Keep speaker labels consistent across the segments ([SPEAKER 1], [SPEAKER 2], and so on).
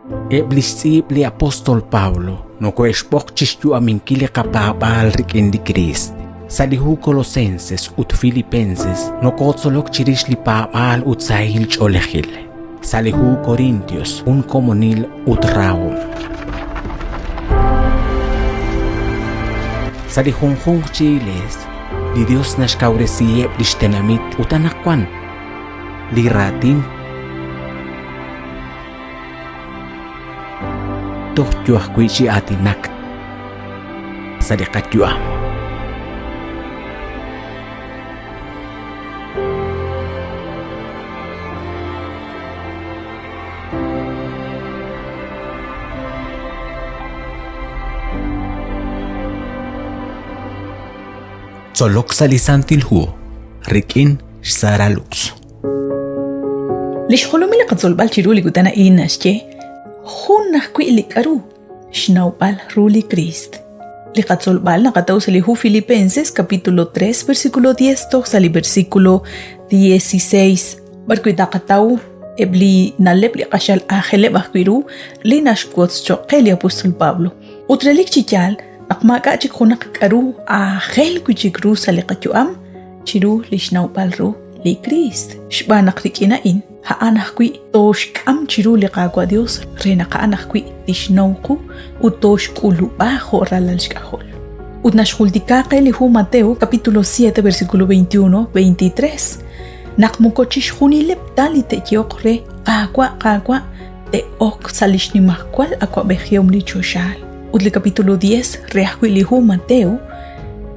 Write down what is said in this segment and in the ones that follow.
[SPEAKER 1] Eblisib li apostol Pablo, no coexpochis yu aminkili kapabal rikin di Christ. Salihu Colosenses ut Filipenses no kotzolok chirish li pabal ut sahil cholehil. Salihu Corintios un comunil ut raum. Salihunjung chiles, li Dios nashkauresiye lishtenamit utanakwan. Li ratin tohjuah kuichi atinak. Sadikatyuam. Solok salisantilhu, rikin saralux.
[SPEAKER 2] ليش خلومي لقد زلبال تيرولي قدنا إيناشتي خون نحكي إليك أرو شنوبال رولي كريست لقد زلبال نقطعو سليهو Filipenses capítulo 3 versículo 10 toxali versículo 16 barco idaqataw ebli nalep li qashal ángel bahquiru li nashquots choqel apóstol Pablo utrelik chichal naqmaka chikhunak aru ángel kuchikru saliqachuam chiru li shnawbal ru li Christ shbanaqrikina in ha'anahkwi tosh kam chiru liqaqwa Dios renaqanahkwi tishnawqu utosh kulu bajo ralalshkahol utnashultikaqe lihu Mateo capítulo 7 versículo 21-23 naqmukochish hunilep talite yoqre qaqwa te ok salishnimakwal akwa bejiom lichoshal utli capítulo 10 reahkwi lihu Mateo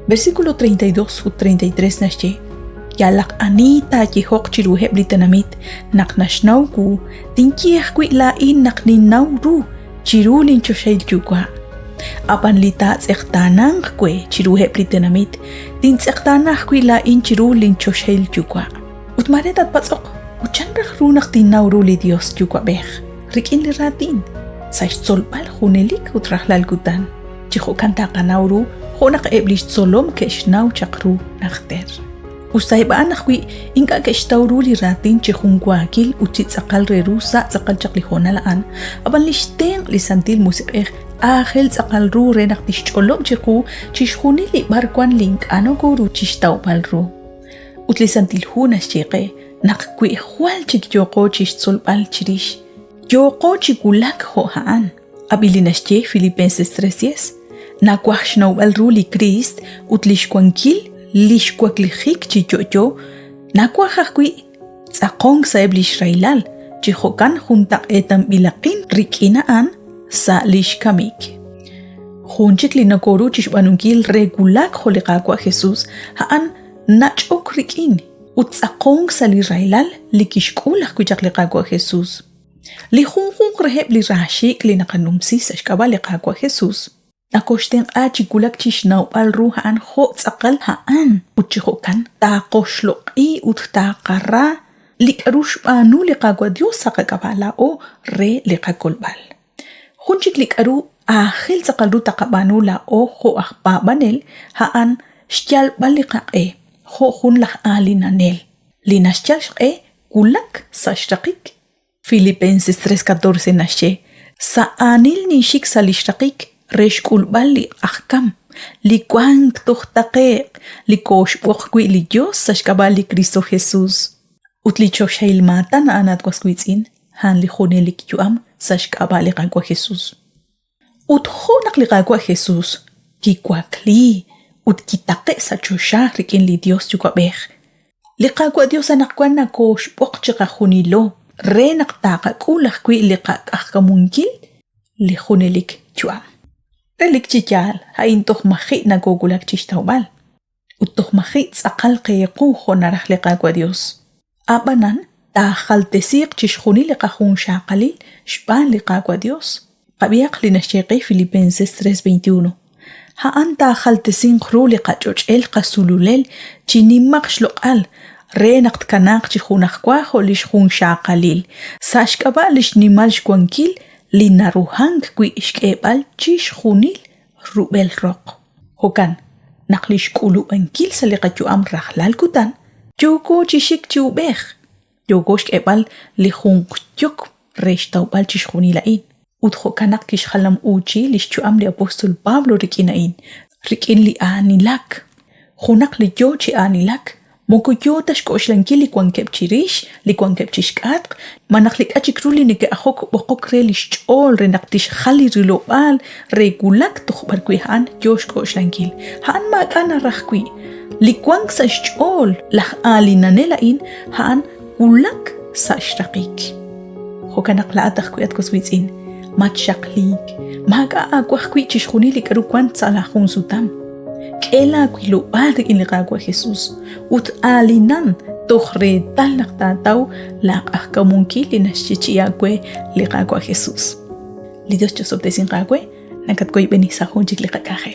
[SPEAKER 2] versículo 32-33 nashche Yalak anita jihok chiru heblitanamit naknashnauku tinkiehkwi lain nakninnauru chiru linchoshail chukwa apan lita tsektanangkwe chiru heblitanamit tinsektanahkwi lain chiru linchoshail chukwa utmaretat patsok uchanrah runak tinnauru li Dios chukwa beh rikin liratin saishtzolbal hunelik utrahlalkutan chihokan taqanauru honak eblish tzolom keshnau chakru nakhter Ustaibaan nakwi inka keshtauruli ratin chihungwakil utitsakal rerusa tsakal chaklihonalaan aban lishteng lisantil musikeh ahel tsakal ru renak tishcholom chihu chishunili barkwan link ano guru chishtawpalru utlisantil hunas chiqe nakwi hual chikyoko chishtzolpal chirish yoko chikulak hohaan abilinasche Filipenses 3:10 nakwahshnawbalru li Christ utlishkwankil lishkwaklijik chichocho nakwahakwi tsaqong sa Israelal chihokan junta etam bilaqin rikinaan sa lishkamik junchik linakoru chishbanunkil regulak holiqakwa Jesus haan nachok rikin utsaqong sa Israelal likishkulak kuchakliqakwa Jesus lihunjung reheb lirashik linakanumsi sa shkabaliqakwa Jesus Nakoshten achikulak chishnau alruhaan ho tsakal haan uchihokan taqoshloqi uttaqarra likarush banu liqagwa Dios sakakabala o re liqakolbal hunchik likaru ahil tsakalru taqabanu la o ho ahpabanel haan shtyal baliqaqe ho hunlah alinanel linashchashqe kulak sashtaqik Filipenses 3:14 nashe sa anil nishik salishtaqik Reshkul bali akam likwang tohtaqeq likosh boqwi li Dios sashkabali Cristo Jesus utlicho shail mata na anat kwaskwitsin han li khonelik yuam sashkabali qakwa Jesus uthonak li qakwa Jesus kikwakli utkitaqe sachosha rikin li Dios chukabeh li qakwa Dios anakwan nakosh boqchiqa khunilo renak taqa kulak kwi li qaqamunkil li khonelik yuam Relik chichal hain toh mahi na gogulak chishtawbal. Utoh mahi tsakal qequ honarah liqaqwa Dios. Abanan tahal tesiq chishkhuni liqahun shaqalil shban liqaqwa Dios. Qabiaq linashcheqi Filipenses 3:21. Haan tahal tesin qru liqachoch el qasululel chinimaq shloqal renaqt kanaq chikhunaqwa holishkhun shaqalil. Sashkaba lishnimal shkwankil linaruhang kwi ishkebal chish khunil rubel roq hokan naqlish kulu ankil saliqachu am rahlal kutan joko chishik chubeh joko shkebal li khunqchuk reshtawbal chish khunilain utjo kanak kish halam uchi lischu am li apostol Pablo rikinain rikin li anilak hunak li yochi anilak moko yotash koshlanki li kwan kepchirish li kwan kepchishkat manak lik achikruli ni ke ahok bokok re lishol re naktish khali rilobal regulak tukhbar kuihan yosh koshlanki han ma kana rakhkui li kwan sashol lah alinanela in han ulak sashtaqik hokanak la atakhkuat koswitzin matshaqlik maga akwakwi chishkhuni li karu kwan salahun sutam kela kwilo balik in liqaqwa Jesus ut alinan tokhre talaq tataw laqaq kamunki linashchichiakwe liqaqwa Jesus lidos chosobtesin qaqwe nakatkoy benisahun chik liqaqaje